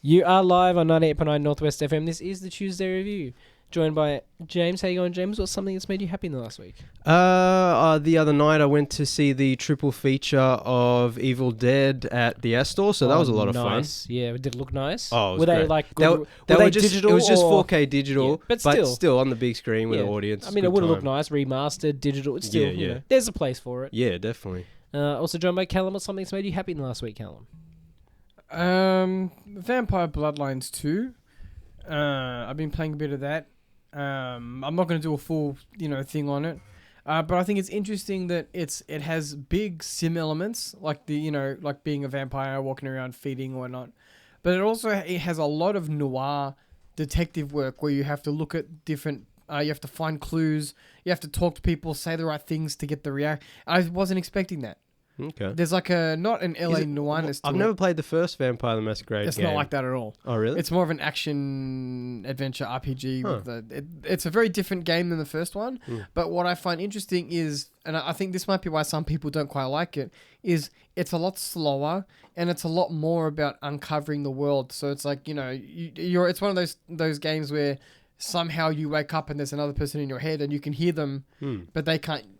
You are live on 98.9 Northwest FM. This is the Tuesday Review. Joined by James. How you going, James? What's something that's made you happy in the last week? The other night I went to see the triple feature of Evil Dead at the Astor, so that was a lot of fun. Yeah, did it look nice? Oh, it was were great. They like They good, were were they just, digital? it was just or? 4K digital, Yeah, but still on the big screen with yeah. the audience. I mean, it would have looked nice, remastered, digital. It's still, you know, there's a place for it. Yeah, definitely. Also joined by Callum. What's something that's made you happy in the last week, Callum? Vampire Bloodlines 2. I've been playing a bit of that. I'm not going to do a full, thing on it. But I think it's interesting that it has big sim elements, like like being a vampire, walking around, feeding or whatnot. But it has a lot of noir detective work where you have to look at different, you have to find clues, you have to talk to people, say the right things to get the react. I wasn't expecting that. Okay. There's like not an LA noirness to I've it. never played the first Vampire the Masquerade It's game. not like that at all. Oh, really? It's more of an action adventure RPG. Huh. It's a very different game than the first one. But what I find interesting is, and I think this might be why some people don't quite like it, is it's a lot slower and it's a lot more about uncovering the world. So it's like, it's one of those games where somehow you wake up and there's another person in your head and you can hear them, but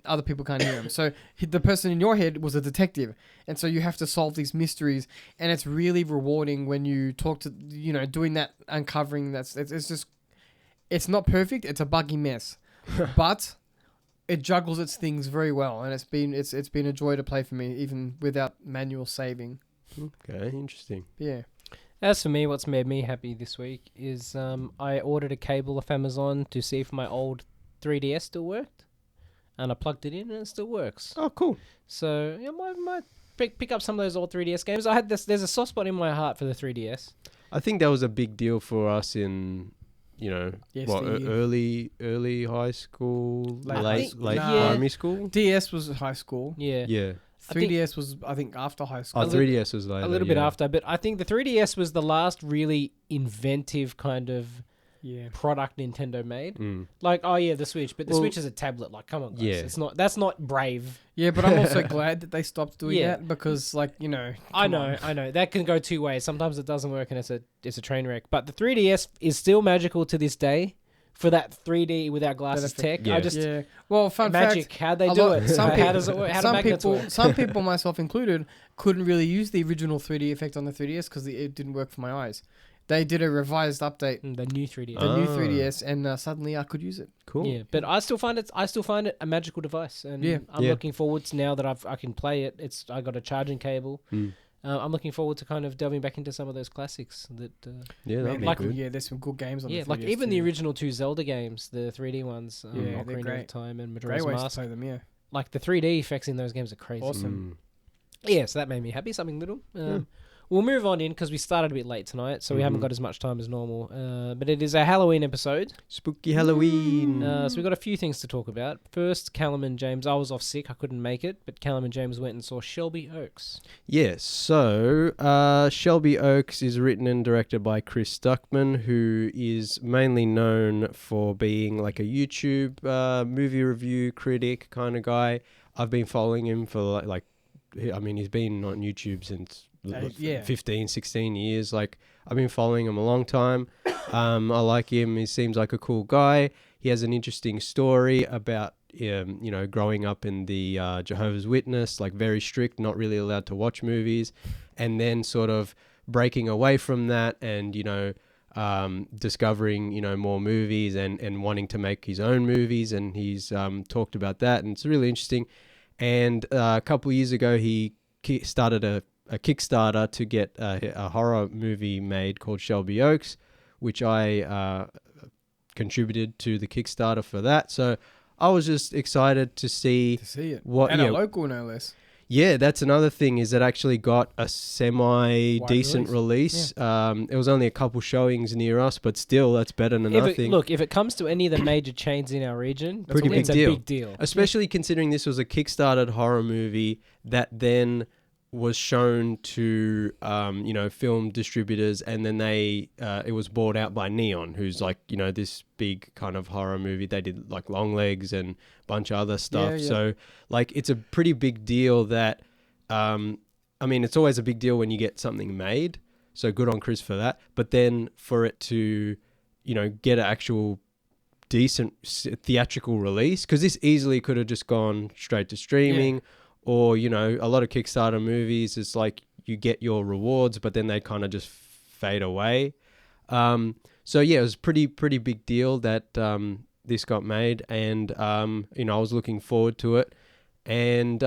other people can't hear them. So the person in your head was a detective. And so you have to solve these mysteries. And it's really rewarding when you talk to, doing that, uncovering it's not perfect. It's a buggy mess, but it juggles its things very well. And it's been a joy to play for me, even without manual saving. Okay, interesting. Yeah. As for me, what's made me happy this week is I ordered a cable off Amazon to see if my old 3DS still worked. And I plugged it in and it still works. Oh, cool. So, I might pick up some of those old 3DS games. There's a soft spot in my heart for the 3DS. I think that was a big deal for us in, early high school, late primary school? DS was high school. Yeah. Yeah. 3DS was, I think, after high school. 3DS was later. A little bit after, but I think the 3DS was the last really inventive kind of product Nintendo made. Like, the Switch, but the Switch is a tablet. Like, come on, guys. Yeah. That's not brave. Yeah, but I'm also glad that they stopped doing that because, I know that can go two ways. Sometimes it doesn't work and it's a train wreck. But the 3DS is still magical to this day. For that 3D without glasses tech, Yeah. Well, fun magic. fact, how'd they do it? How does it work? How do magnets work? Some people, myself included, couldn't really use the original 3D effect on the 3DS because it didn't work for my eyes. They did a revised update, The new 3DS. the new 3DS, and suddenly I could use it. Cool. Yeah, but I still find it a magical device, and I'm looking forward to now that I can play it. I got a charging cable. I'm looking forward to kind of delving back into some of those classics that. That'd be good. Yeah, there's some good games on the 3DS like even too. the original two Zelda games, the 3D ones, they're Ocarina great. of Time and Great Majora's ways to Mask. play them, yeah. Like the 3D effects in those games are crazy. Awesome. Yeah, so that made me happy. Something little. We'll move on in because we started a bit late tonight, so we haven't got as much time as normal. But it is a Halloween episode. Spooky Halloween. So we've got a few things to talk about. First, Callum and James. I was off sick. I couldn't make it. But Callum and James went and saw Shelby Oaks. Yes, so Shelby Oaks is written and directed by Chris Stuckman, who is mainly known for being like a YouTube movie review critic kind of guy. I've been following him for he's been on YouTube since 15, 16 years. Like, I've been following him a long time. I like him. He seems like a cool guy. He has an interesting story about, growing up in the Jehovah's Witness, like very strict, not really allowed to watch movies, and then sort of breaking away from that and, discovering, more movies and wanting to make his own movies. And he's talked about that, and it's really interesting. And a couple of years ago, he started a Kickstarter to get a horror movie made called Shelby Oaks, which I contributed to the Kickstarter for that. So I was just excited to see it. What, and a local, no less. Yeah, that's another thing, is it actually got a semi-decent release. Yeah. It was only a couple showings near us, but still, that's better than nothing. If it comes to any of the major chains in our region, Pretty it's a big deal. Especially considering this was a Kickstarted horror movie that then was shown to film distributors, and then it was bought out by Neon, who's like this big kind of horror movie. They did like Longlegs and a bunch of other stuff. Yeah. So like it's a pretty big deal that it's always a big deal when you get something made, So good on Chris for that. But then for it to, get an actual decent theatrical release, because this easily could have just gone straight to streaming, or, a lot of Kickstarter movies, it's like you get your rewards, but then they kind of just fade away. So yeah, it was pretty big deal that this got made, and I was looking forward to it, and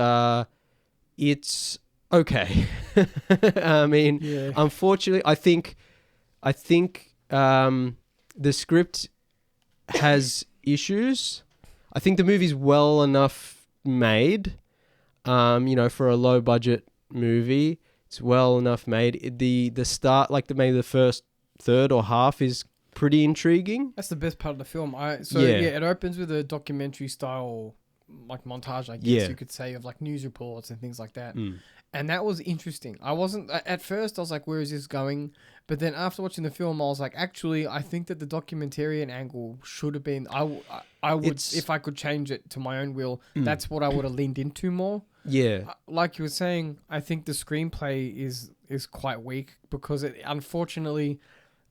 it's okay. I mean, unfortunately, I think the script has issues. I think the movie's well enough made, for a low budget movie. It's well enough made. The start, like maybe the first third or half, is pretty intriguing. That's the best part of the film. It opens with a documentary style like montage, I guess you could say, of like news reports and things like that. And that was interesting. At first I was like, where is this going? But then after watching the film, I was like, actually, I think that the documentarian angle should have been, I would, if I could change it to my own will, that's what I would have leaned into more. Yeah. Like you were saying, I think the screenplay is quite weak, because unfortunately,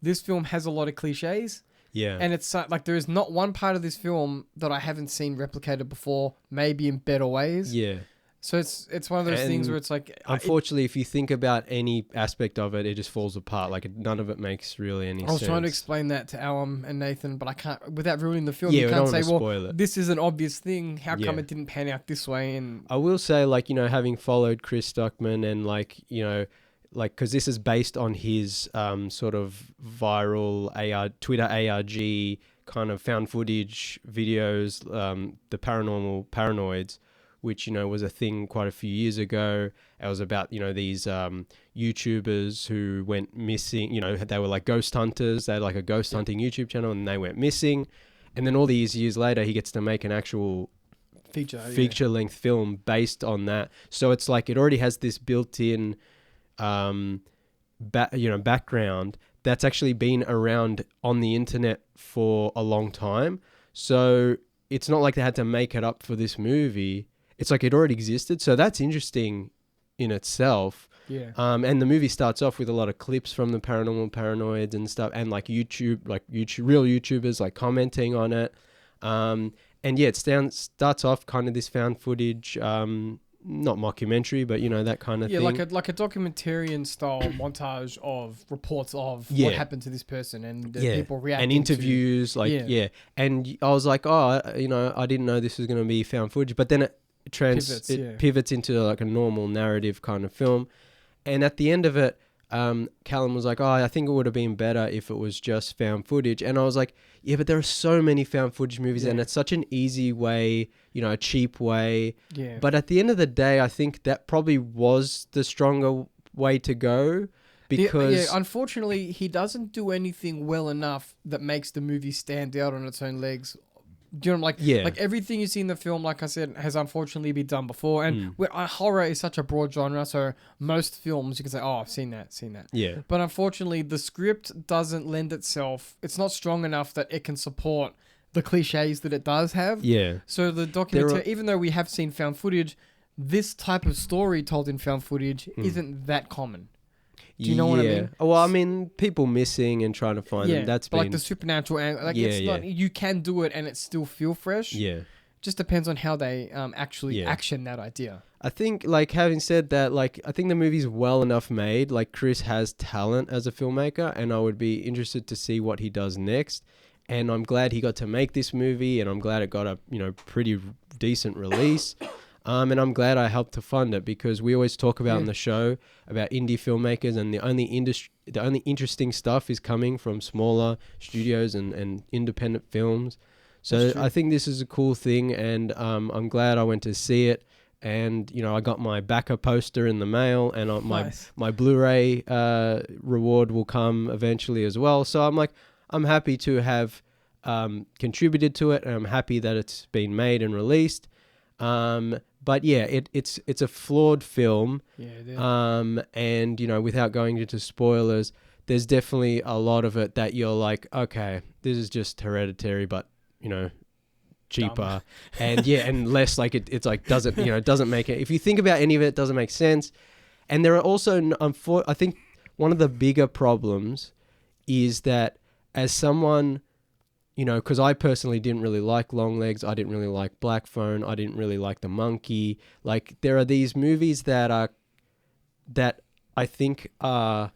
this film has a lot of cliches. Yeah. And it's like there is not one part of this film that I haven't seen replicated before, maybe in better ways. Yeah. So it's one of those things where it's like... Unfortunately, if you think about any aspect of it, it just falls apart. Like, none of it makes really any sense. I was trying to explain that to Alan and Nathan, but I can't... Without ruining the film, you can't say, well, this is an obvious thing. How come it didn't pan out this way? And I will say, like, having followed Chris Stuckman and, like, because this is based on his sort of viral Twitter ARG kind of found footage videos, the paranormal paranoids, which, was a thing quite a few years ago. It was about, these YouTubers who went missing. They were like ghost hunters. They had like a ghost hunting YouTube channel, and they went missing. And then all these years later, he gets to make an actual feature-length film based on that. So it's like it already has this built-in background that's actually been around on the internet for a long time. So it's not like they had to make it up for this movie. It's like it already existed. So that's interesting in itself. Yeah. And the movie starts off with a lot of clips from the paranormal paranoids and stuff, and like YouTube, real YouTubers like commenting on it. And yeah, it starts off kind of this found footage, not mockumentary, but that kind of thing. Yeah, like a documentarian style montage of reports of what happened to this person and people reacting and interviews, And I was like, I didn't know this was going to be found footage, but then it pivots into like a normal narrative kind of film. And at the end of it, Callum was like, I think it would have been better if it was just found footage. And I was like, yeah, but there are so many found footage movies, and it's such an easy way, a cheap way. Yeah. But at the end of the day, I think that probably was the stronger way to go, because... unfortunately, he doesn't do anything well enough that makes the movie stand out on its own legs. Do you know, like everything you see in the film, like I said, has unfortunately been done before. And horror is such a broad genre, so most films you can say, I've seen that. Yeah. But unfortunately, the script doesn't lend itself. It's not strong enough that it can support the cliches that it does have. Yeah. So the documentary, even though we have seen found footage, this type of story told in found footage isn't that common. Do you know what I mean? Well, I mean, people missing and trying to find them. That's been... like the supernatural angle. Like it's not, you can do it and it still feel fresh. Yeah. Just depends on how they actually action that idea. I think, like, having said that, like, I think the movie's well enough made. Like, Chris has talent as a filmmaker, and I would be interested to see what he does next. And I'm glad he got to make this movie, and I'm glad it got a, pretty decent release. And I'm glad I helped to fund it, because we always talk about in the show about indie filmmakers, and the only interesting stuff is coming from smaller studios and independent films. So I think this is a cool thing, and I'm glad I went to see it. And I got my backer poster in the mail, and my Blu-ray reward will come eventually as well. So I'm happy to have contributed to it, and I'm happy that it's been made and released. But yeah, it's a flawed film. Yeah, it is. And without going into spoilers, there's definitely a lot of it that you're like, okay, this is just Hereditary, but cheaper and and less like it's like doesn't make it. If you think about any of it, it doesn't make sense. And there are also, I think one of the bigger problems is that as someone, you know, because I personally didn't really like Longlegs, I didn't really like Black Phone, I didn't really like The Monkey. Like, there are these movies that I think are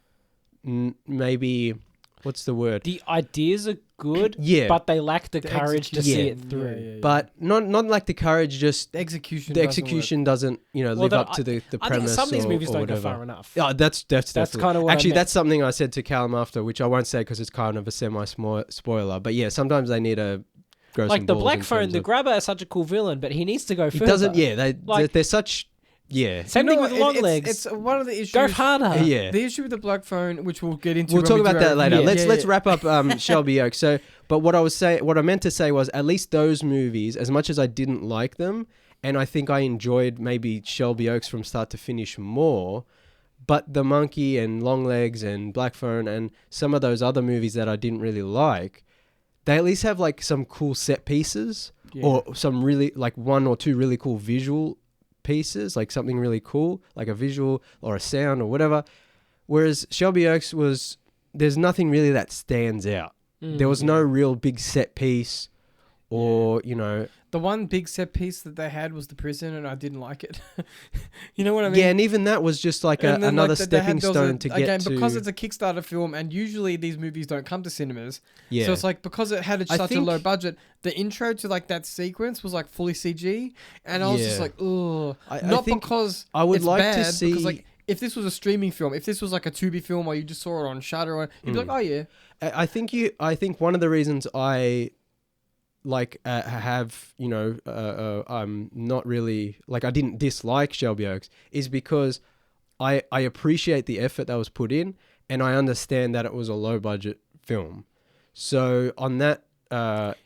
maybe, what's the word? The ideas are good, Yeah. but they lack the courage to see it through. Yeah. But not like the courage, just The execution. the execution doesn't, you know, live up to the I premise. think some of these movies or don't whatever. go far enough. Yeah, that's definitely. kind of what I actually meant. that's something I said to Callum after, which I won't say because it's kind of a spoiler. But yeah, sometimes they need to grow some Like the balls Black in Phone, terms the of- grabber is such a cool villain, but he needs to go He further. doesn't. Yeah, Like- they're such. Yeah. Same thing with Longlegs. It's one of the issues. Go harder. Yeah. The issue with the Black Phone, which we'll get into. We'll when talk we do about that our later. review. Let's wrap up Shelby Oaks. So, but what I meant to say was, at least those movies, as much as I didn't like them, and I think I enjoyed maybe Shelby Oaks from start to finish more, but The Monkey and Longlegs and Black Phone and some of those other movies that I didn't really like, they at least have like some cool set pieces or some really like one or two really cool visual pieces, like something really cool, like a visual or a sound or whatever. Whereas Shelby Oaks there's nothing really that stands out. There was no real big set piece or, you know. The one big set piece that they had was the prison, and I didn't like it. You know what I mean? Yeah, and even that was just like And then, another like, stepping there was stone to get again, to. because it's a Kickstarter film, and usually these movies don't come to cinemas. Yeah. So it's like, because it had I such a think- low budget, the intro to like that sequence was like fully CG, and I was just Yeah. like, ugh. I Not think because I would it's like bad, to see. because like if this was a streaming film, if this was like a Tubi film, or you just saw it on Shudder, you'd be like, oh yeah. I think one of the reasons I like have, you know, I'm not really like, I didn't dislike Shelby Oaks is because I appreciate the effort that was put in, and I understand that it was a low budget film. So on that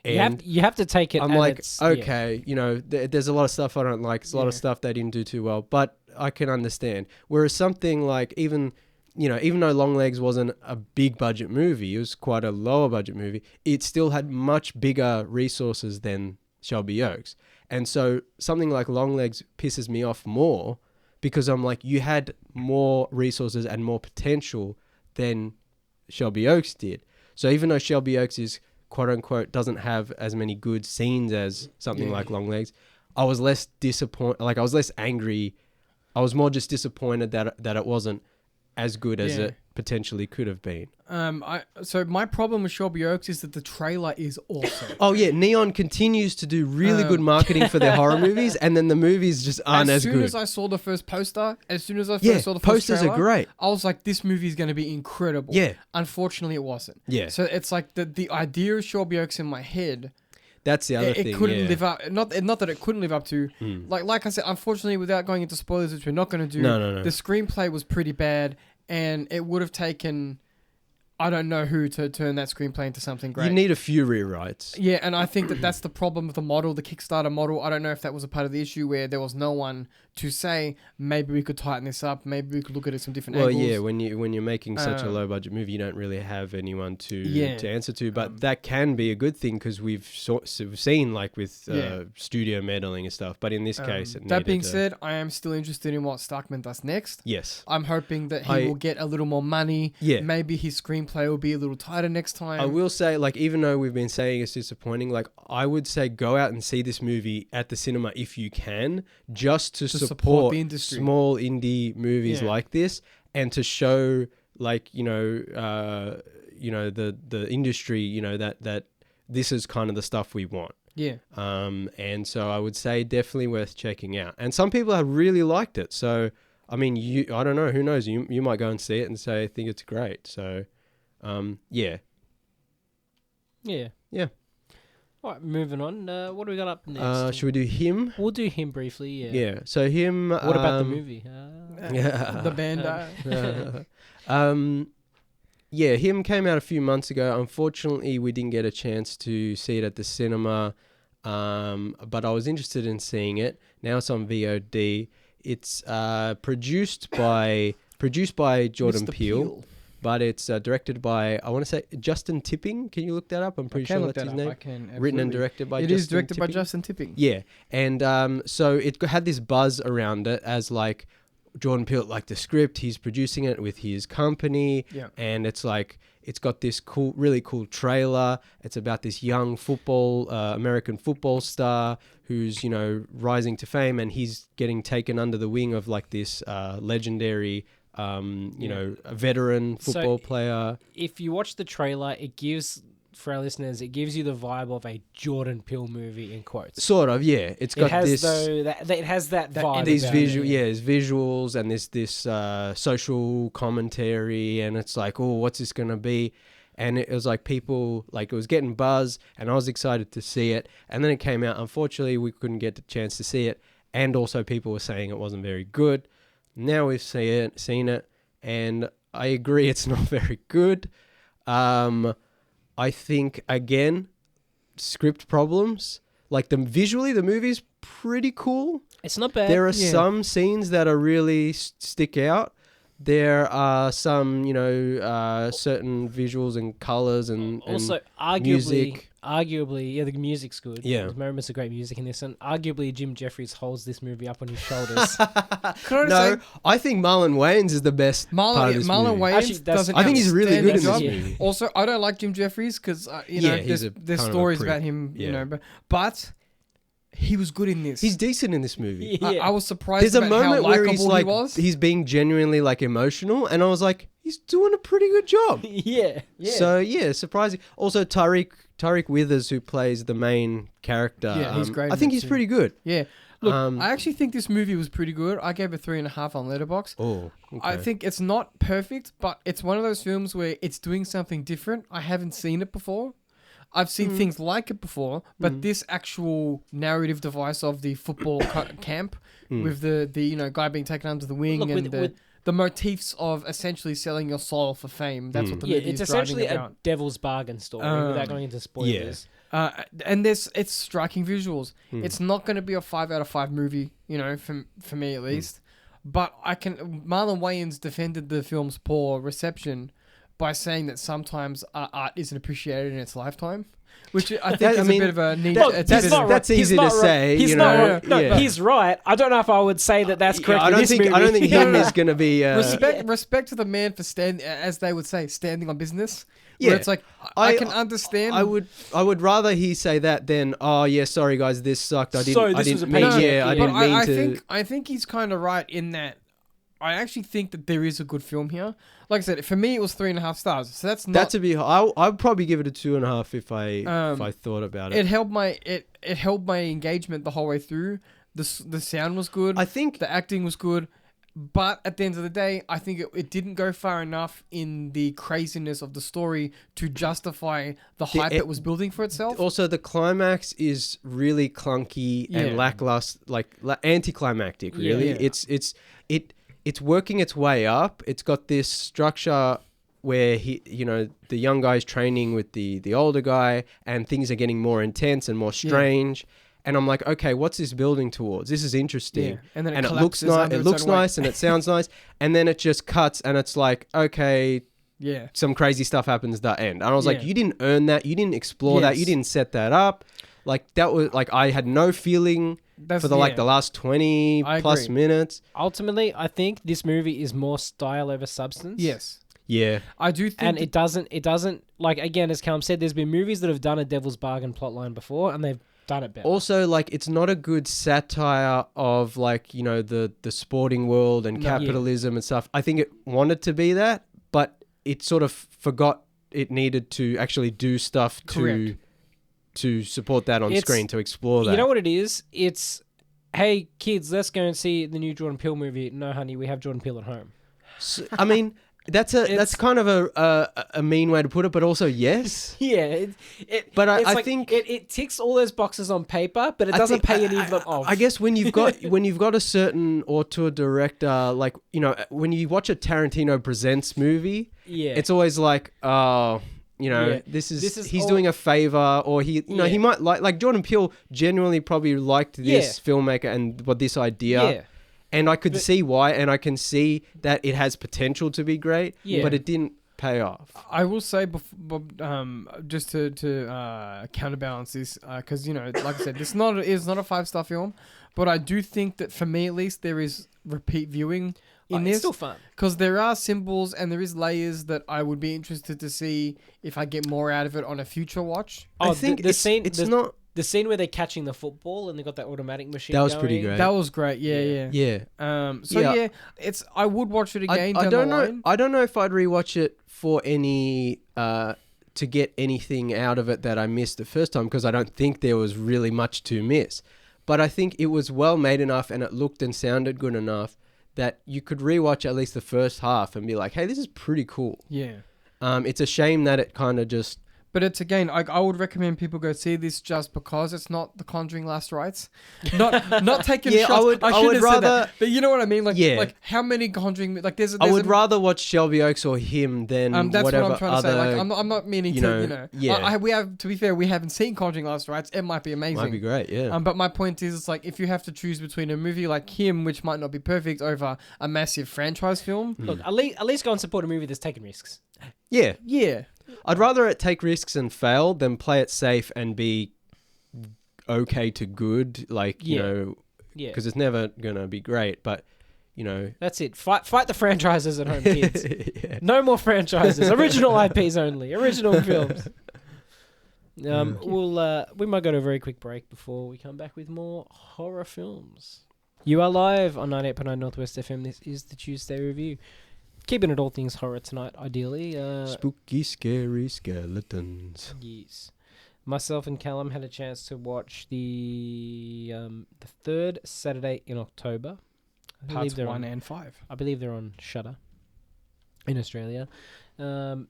end, you have to take it. I'm and like, it's- okay, you know, there's a lot of stuff I don't like. There's a lot of stuff they didn't do too well, but I can understand. Whereas something like even though Longlegs wasn't a big budget movie, it was quite a lower budget movie, it still had much bigger resources than Shelby Oaks. And so something like Longlegs pisses me off more because I'm like, you had more resources and more potential than Shelby Oaks did. So even though Shelby Oaks is quote unquote doesn't have as many good scenes as something like Longlegs, I was less disappointed. Like, I was less angry. I was more just disappointed that it wasn't as good as it potentially could have been. So my problem with Shelby Oaks is that the trailer is awesome. Oh yeah, Neon continues to do really good marketing for their horror movies, and then the movies just aren't as good. As soon as I saw the first poster, as soon as I first saw the first posters trailer, are great. I was like, this movie is going to be incredible. Yeah. Unfortunately, it wasn't. Yeah. So it's like the idea of Shelby Oaks in my head, That's the other thing. it couldn't yeah. live up. Not that it couldn't live up to. Like I said, unfortunately, without going into spoilers, which we're not going to do. No. The screenplay was pretty bad, and it would have taken, I don't know who to turn that screenplay into something great. You need a few rewrites. Yeah, and I think that's the problem with the model, the Kickstarter model. I don't know if that was a part of the issue where there was no one to say, maybe we could tighten this up, maybe we could look at it some different Well, angles. yeah, when you're making such a low budget movie, you don't really have anyone to answer to. But that can be a good thing because we've seen like with studio meddling and stuff. But in this case, it that being needed said, I am still interested in what Starkman does next. yes, I'm hoping that he will get a little more money. Yeah. Maybe his screenplay will be a little tighter next time. I will say, like, even though we've been saying it's disappointing, like, I would say go out and see this movie at the cinema if you can, just to support the industry. small indie movies like this, and to show, like, the industry, that this is kind of the stuff we want. Yeah. And so I would say definitely worth checking out. And some people have really liked it. So, I mean, I don't know, who knows? You might go and see it and say, I think it's great. So, yeah. Yeah. Yeah. All right, moving on. What do we got up next? Should we do him? We'll do him briefly, yeah. Yeah. So him. What about the movie? The band. Yeah, him came out a few months ago. Unfortunately, we didn't get a chance to see it at the cinema, but I was interested in seeing it. Now it's on VOD. It's produced by Jordan Mr. Peele. But it's directed by, I want to say, Justin Tipping. Can you look that up? I'm pretty sure that's his name. I can, Written and absolutely. directed by It Justin is directed by Tipping. Justin Tipping. Yeah. And so it had this buzz around it as like Jordan Peele, like the script, he's producing it with his company, Yeah. and it's like it's got this really cool trailer. It's about this young American football star who's, you know, rising to fame, and he's getting taken under the wing of like this legendary, you know, a veteran football player. If you watch the trailer, it gives, for our listeners, it gives you the vibe of a Jordan Peele movie in quotes. Sort of, yeah. It has that vibe. These visuals and this social commentary, and it's like, oh, what's this gonna be? And it was like people, like it was getting buzz, and I was excited to see it. And then it came out. Unfortunately, we couldn't get the chance to see it, and also people were saying it wasn't very good. Now we've seen it, and I agree it's not very good. I think, again, script problems. Like visually, the movie's pretty cool. It's not bad. There are some scenes that are really stick out. There are some, you know, certain visuals and colors and also music. Arguably, the music's good. Yeah. There's moments of great music in this, and arguably Jim Jeffries holds this movie up on his shoulders. I think Marlon Wayans is the best part of this movie. Wayans doesn't. I think he's really good in this job. movie. Also, I don't like Jim Jeffries because there's stories about him, you know, but he was good in this. He's decent in this movie. Yeah. I was surprised. There's a moment where he's like, he was. he's being genuinely like emotional, and I was like, he's doing a pretty good job. Yeah. So yeah, surprising. Also, Tariq Withers, who plays the main character, he's great. I think he's pretty good. Yeah. Look, I actually think this movie was pretty good. I gave it 3.5 on Letterboxd. Oh, okay. I think it's not perfect, but it's one of those films where it's doing something different. I haven't seen it before. I've seen things like it before, but this actual narrative device of the football camp with the you know guy being taken under the wing the motifs of essentially selling your soul for fame. That's what the movie is it's essentially driving about. A devil's bargain story without going into spoilers. And it's striking visuals. It's not going to be a 5 out of 5 movie, you know, for me at least. But Marlon Wayans defended the film's poor reception by saying that sometimes art isn't appreciated in its lifetime, which I think is a bit of a neat. That's easy to say. He's not right. He's right. I don't know if I would say that that's correct. I don't think him is going to be respect to the man for as they would say, standing on business. Where it's like I can understand. I would rather he say that than sorry guys, this sucked. I didn't mean. I think he's kind of right in that. I actually think that there is a good film here. Like I said, for me, it was 3.5 stars. So that's not. That's a bit. I'd probably give it a 2.5 if I thought about it. It held my engagement the whole way through. The sound was good. I think the acting was good, but at the end of the day, I think it didn't go far enough in the craziness of the story to justify the hype it was building for itself. Also, the climax is really clunky and lackluster, like anticlimactic. Really, it's working its way up. It's got this structure where the young guy's training with the older guy, and things are getting more intense and more strange. And I'm like, okay, what's this building towards? This is interesting. Yeah. And then it looks nice. It looks nice and it sounds nice. And then it just cuts, and it's like, okay, some crazy stuff happens at the end. And I was like, you didn't earn that. You didn't explore that. You didn't set that up. Like that was like I had no feeling. For the last 20 plus minutes. Ultimately, I think this movie is more style over substance. Yes. Yeah. I do think... And it doesn't... Like, again, as Callum said, there's been movies that have done a devil's bargain plotline before, and they've done it better. Also, like, it's not a good satire of, like, you know, the sporting world and capitalism and stuff. I think it wanted to be that, but it sort of forgot it needed to actually do stuff to support that on screen, to explore that. You know what it is? It's, hey, kids, let's go and see the new Jordan Peele movie. No, honey, we have Jordan Peele at home. So, I mean, that's kind of a mean way to put it, but also yes. Yeah. I think it ticks all those boxes on paper, but it doesn't pay any of them off. I guess when you've got a certain auteur director, like, you know, when you watch a Tarantino Presents movie, it's always like, you know, he's doing a favor, or he might like Jordan Peele genuinely probably liked this filmmaker and this idea. And I could see why, and I can see that it has potential to be great, but it didn't pay off. I will say, just to counterbalance this, because like I said, it's not a 5-star film, but I do think that for me at least there is repeat viewing in this. It's still fun because there are symbols and there is layers that I would be interested to see if I get more out of it on a future watch. I think the scene. It's not. The scene where they're catching the football and they got that automatic machine. That was going. pretty great. That was great. Yeah. It's. I would watch it again. I down don't the know. line. I don't know if I'd rewatch it for any to get anything out of it that I missed the first time, because I don't think there was really much to miss. But I think it was well made enough and it looked and sounded good enough that you could rewatch at least the first half and be like, "Hey, this is pretty cool." Yeah. It's a shame that it kind of just. But it's again, I would recommend people go see this just because it's not The Conjuring Last Rites. Not taking shots. I would rather. That, but you know what I mean? Like how many Conjuring? Like there's I would rather watch Shelby Oaks or him than that's whatever what I'm trying other. to say. Like I'm not meaning to. Yeah. We have, to be fair, we haven't seen Conjuring Last Rites. It might be amazing. Might be great. Yeah. But my point is, it's like if you have to choose between a movie like him, which might not be perfect, over a massive franchise film. Look, at least go and support a movie that's taking risks. Yeah. Yeah. I'd rather it take risks and fail than play it safe and be okay to good, because it's never gonna be great. But that's it. Fight the franchises at home, kids. Yeah. No more franchises. Original IPs only. Original films. We might go to a very quick break before we come back with more horror films. You are live on 98.9 Northwest FM. This is the Tuesday Review. Keeping it all things horror tonight, ideally. Spooky, scary skeletons. Yes. Myself and Callum had a chance to watch the third Saturday in October. Parts 1 and 5. I believe they're on Shudder in Australia. So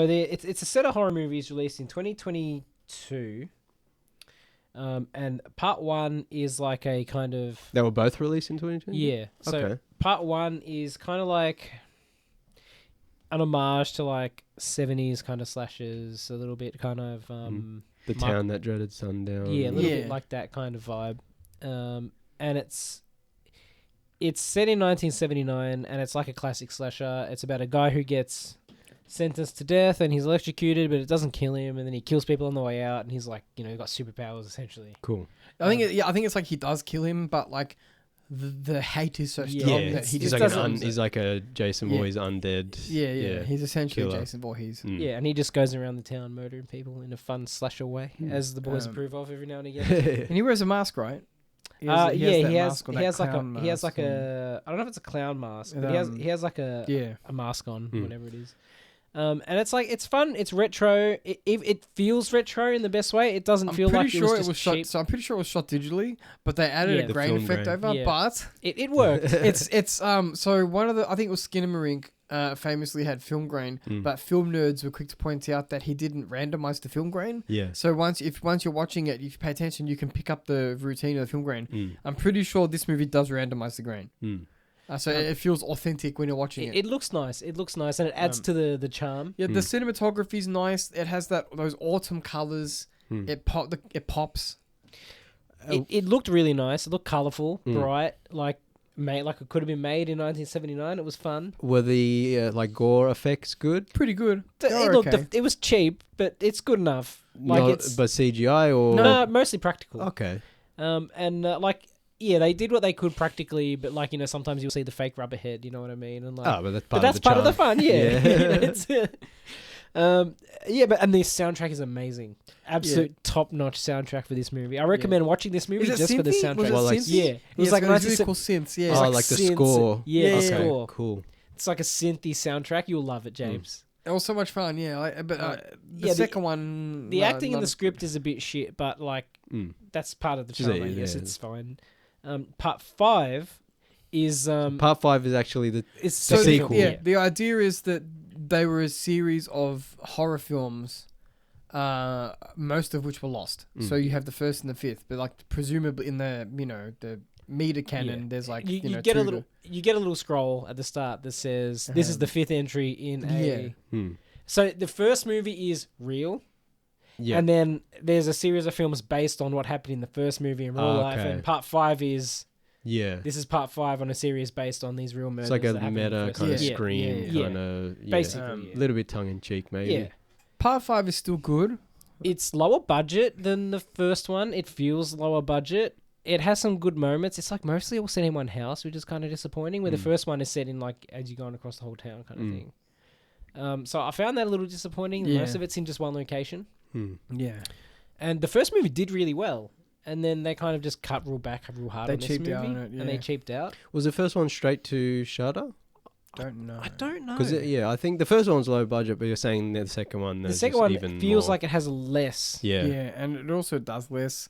it's a set of horror movies released in 2022. And part 1 is like a kind of... They were both released in 2020? Yeah. So okay. Part 1 is kind of like an homage to like 70s kind of slashers, a little bit kind of... The Town That Dreaded Sundown. Yeah, a little bit like that kind of vibe. And it's set in 1979 and it's like a classic slasher. It's about a guy who gets sentenced to death and he's electrocuted, but it doesn't kill him, and then he kills people on the way out, and he's like, got superpowers essentially. Cool. I think it's like he does kill him, but like the hate is so strong that he he's just like doesn't. he's like a Jason Voorhees undead. Yeah. He's essentially killer. Jason Voorhees. Yeah, and he just goes around the town murdering people in a fun slasher way, as the boys approve of every now and again. And he wears a mask, right? He has like a I don't know if it's a clown mask, but he has like a mask on, whatever it is. And it's like, it's fun. It's retro. It feels retro in the best way. It doesn't feel like it was just cheap. So I'm pretty sure it was shot digitally, but they added a grain effect over. Yeah. But it worked. it's so one of the, I think it was Skinamarink, famously had film grain, but film nerds were quick to point out that he didn't randomize the film grain. Yeah. So once you're watching it, if you pay attention, you can pick up the routine of the film grain. I'm pretty sure this movie does randomize the grain. So it feels authentic when you're watching it. It looks nice. It looks nice, and it adds to the charm. Yeah, the cinematography's nice. It has those autumn colors. It pops. It looked really nice. It looked colorful, bright, like it could have been made in 1979. It was fun. Were the gore effects good? Pretty good. It was cheap, but it's good enough. But CGI or no, mostly practical. Okay. Yeah, they did what they could practically, but sometimes you'll see the fake rubber head, you know what I mean? And but that's part of the fun, yeah. And the soundtrack is amazing. Absolute top-notch soundtrack for this movie. I recommend watching this movie just for the soundtrack. It was like really cool synths, yeah. Oh, like the score. Yeah, okay, score. Cool. It's like a synthy soundtrack. You'll love it, James. It was so much fun, yeah. The second one... The acting in the script is a bit shit, but that's part of the charm, I guess. It's fine. Part 5 is... Part 5 is actually the sequel. The idea is that they were a series of horror films, most of which were lost. So you have the first and the fifth, but presumably in the the meter canon, there's you get a little scroll at the start that says this is the 5th entry in a. So the first movie is real. Yeah. And then there's a series of films based on what happened in the first movie in real life, and part 5 is Yeah. This is part 5 on a series based on these real murders. It's like a that happened in the meta first kind of season. Scream Yeah. kind of. Yeah. Basically, A little bit tongue in cheek, maybe. Yeah. Part 5 is still good. It's lower budget than the first one. It feels lower budget. It has some good moments. It's like mostly all set in one house, which is kind of disappointing. Where the first one is set in like as you're going across the whole town kind of thing. So I found that a little disappointing. Yeah. Most of it's in just one location. Yeah. And the first movie did really well. And then they kind of just cut real hard They on this cheaped movie. out on it, And they yeah. cheaped out. Was the first one straight to Shudder? Don't know. I don't know. Because I think the first one's low budget, but you're saying the second one. The there's second just one even feels more. like it has less. Yeah, Yeah. and it also does less.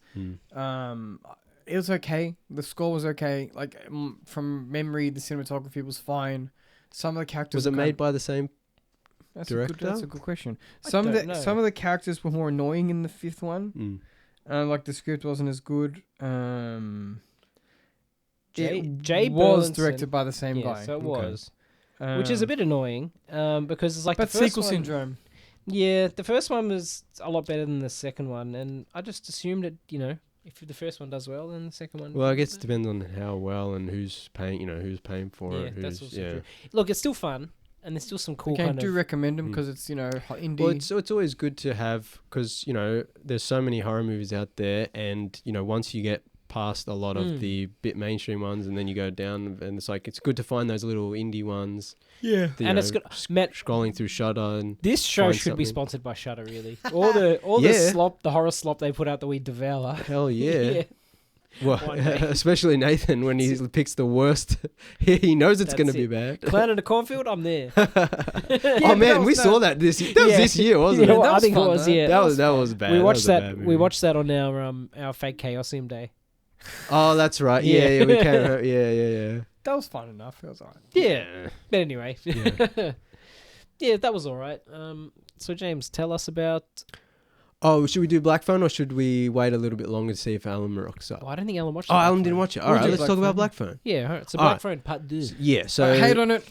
It was okay. The score was okay. Like from memory, the cinematography was fine. Some of the characters Was it made by the same? that's director? that's a good question. I Some don't know. of the characters were more annoying in the fifth one. Like the script wasn't as good. Jay it was Burlinson- directed by the same Yeah, guy, so it was. Um, Which is a bit annoying because it's like but the first sequel one, syndrome. Yeah, the first one was a lot better than the second one, and I just assumed that if the first one does well, then the second one. Well, I guess it depends on how well and who's paying. Who's paying for Yeah, it. that's Who's, also true. Look, it's still fun, and there's still some cool Okay, kind do of. recommend them because it's indie. Well, it's always good to have because there's so many horror movies out there, and once you get past a lot of the bit mainstream ones, and then you go down, and it's good to find those little indie ones. Yeah, that, And it's good. Matt, scrolling through Shudder and this show find should be something. sponsored by Shudder. Really, all the Yeah. slop, the horror slop they put out that we devour. hell yeah. Well, One day. especially Nathan when he picks the worst. He knows it's That's going to be it. bad. Clown in a cornfield, I'm there. Oh but man, we that saw that this. That was Yeah. this year, wasn't Yeah, it? well, I was think fun, it was. though. Yeah, That was bad. we That watched was a that. bad We movie. watched that on our fake Chaosium day. Oh, that's right. Yeah. Yeah, we came. Yeah. that was fun enough. It was alright. Yeah, but anyway, Yeah. yeah, that was all right. So James, tell us about. Oh, should we do Black Phone or should we wait a little bit longer to see if Alan rocks up? Oh, I don't think Alan watched. Oh, Black Alan didn't Phone. watch it. All We'll right, do let's Black talk about Phone. Black Phone. Yeah, all right. So All Black right. Phone Part 2. Yeah, so Hate on it.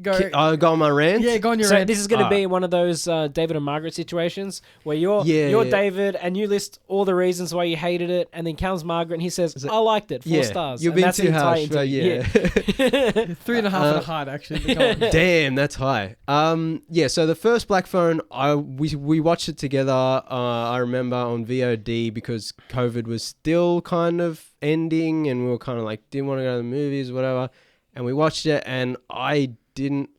Go. I go on my rant. Yeah, go on your So rant. this is going to be Alright. one of those David and Margaret situations where you're Yeah. David and you list all the reasons why you hated it, and then comes Margaret and he says, like- "I liked it, 4 Yeah, stars." you're And being that's the too entire harsh, but interview. yeah. 3.5 and a heart actually. But go on. Damn, that's high. Yeah. So the first Black Phone, we watched it together. I remember on VOD because COVID was still kind of ending, and we were kind of like didn't want to go to the movies, whatever. And we watched it, and I didn't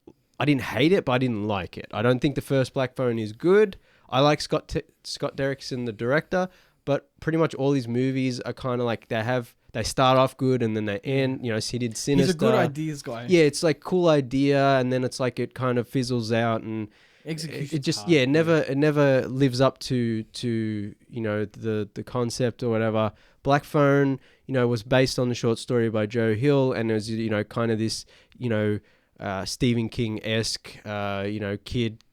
hate it, but I didn't like it. I don't think the first Black Phone is good. I like Scott Derrickson, the director, but pretty much all these movies are kind of like they start off good and then they end. He did Sinister. He's a good ideas guy. Yeah, it's like cool idea, and then it's like it kind of fizzles out, and Execution. it just it never lives up to the concept or whatever. Black Phone, was based on the short story by Joe Hill, and it was kind of this Stephen King-esque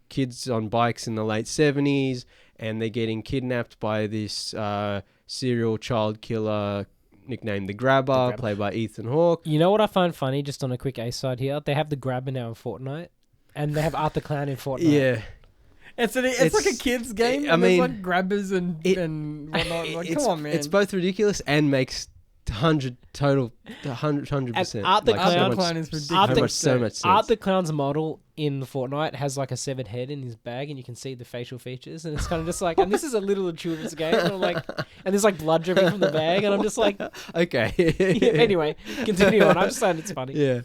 kids on bikes in the late 70s, and they're getting kidnapped by this serial child killer nicknamed the Grabber, played by Ethan Hawke. You know what I find funny, just on a quick A side here? They have the Grabber now in Fortnite, and they have Art the Clown in Fortnite. Yeah. It's like a kid's game. I and there's mean, like grabbers and whatnot. Like, come on, man. It's both ridiculous and makes 100%. And Art the Clown is ridiculous. So much sense. Art the Clown's model in Fortnite has like a severed head in his bag, and you can see the facial features, and it's kind of just like, and this is a little children's game, and I'm like, and there's like blood dripping from the bag, and I'm just like, okay. anyway, continue on. I'm just saying it's funny. Yeah.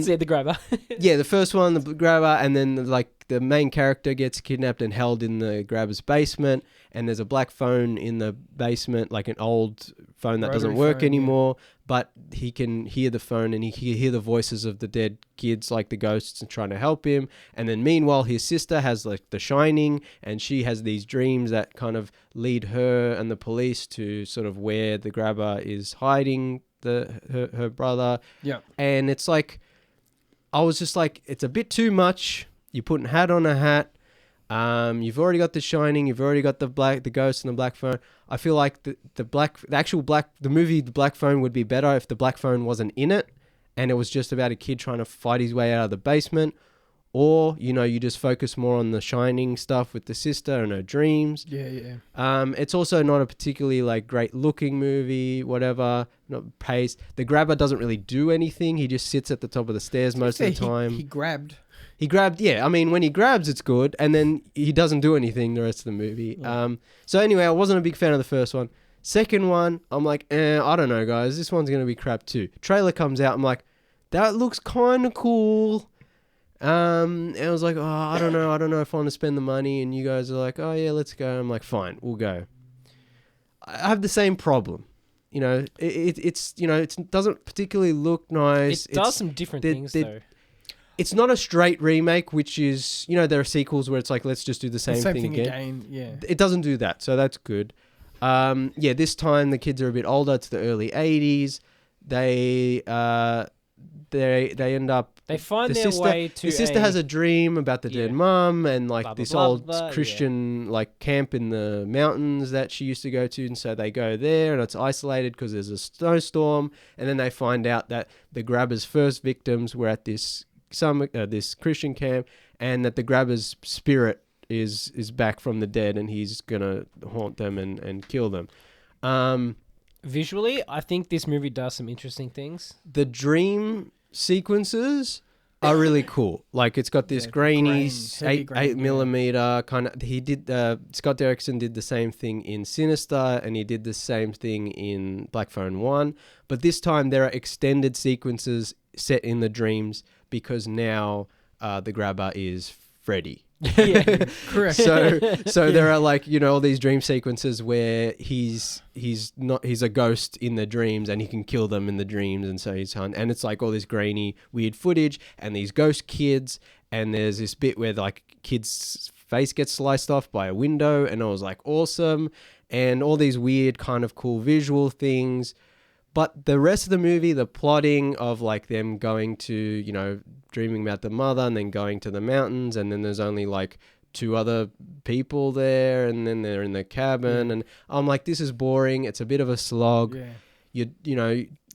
See the Grabber. Yeah, the first one, the Grabber, and then the main character gets kidnapped and held in the Grabber's basement, and there's a black phone in the basement, like an old phone that doesn't Rotary work phone, anymore, but he can hear the phone and he can hear the voices of the dead kids, like the ghosts, and trying to help him. And then meanwhile, his sister has like The Shining, and she has these dreams that kind of lead her and the police to sort of where the Grabber is hiding her brother. Yeah. And it's like, I was just like, it's a bit too much. You're putting hat on a hat. You've already got The Shining. You've already got the ghost and the black phone. I feel like the movie The Black Phone would be better if the black phone wasn't in it, and it was just about a kid trying to fight his way out of the basement, or you just focus more on the Shining stuff with the sister and her dreams. Yeah. It's also not a particularly like great looking movie, whatever. Not paced. The grabber doesn't really do anything. He just sits at the top of the stairs most of the time. He grabbed. He grabbed, yeah. I mean, when he grabs, it's good, and then he doesn't do anything the rest of the movie. Yeah. So anyway, I wasn't a big fan of the first one. Second one, I'm like, I don't know, guys. This one's gonna be crap too. Trailer comes out, I'm like, that looks kind of cool. And I was like, I don't know if I want to spend the money. And you guys are like, oh yeah, let's go. I'm like, fine, we'll go. I have the same problem. It's it doesn't particularly look nice. It does some different things though. It's not a straight remake, which is, there are sequels where it's like, let's just do the same thing again. Yeah. It doesn't do that, so that's good. This time the kids are a bit older. It's the early 80s. They end up... They find their way to the sister has a dream about the dead mum and like blah, this blah, old blah, Christian like camp in the mountains that she used to go to, and so they go there and it's isolated because there's a snowstorm, and then they find out that the grabber's first victims were at this Christian camp, and that the grabber's spirit is back from the dead and he's gonna haunt them and kill them. Visually, I think this movie does some interesting things. The dream sequences are really cool. Like it's got this grainy 8mm kind of. He did Scott Derrickson did the same thing in Sinister, and he did the same thing in Black Phone 1. But this time there are extended sequences set in the dreams because now the grabber is Freddy. Yeah, correct. So there are like all these dream sequences where he's a ghost in the dreams and he can kill them in the dreams, and so and it's like all this grainy weird footage and these ghost kids, and there's this bit where like kid's face gets sliced off by a window, and I was like awesome, and all these weird kind of cool visual things. But the rest of the movie, the plotting of like them going to, dreaming about the mother and then going to the mountains, and then there's only like 2 other people there, and then they're in the cabin, and I'm like, this is boring. It's a bit of a slog. Yeah.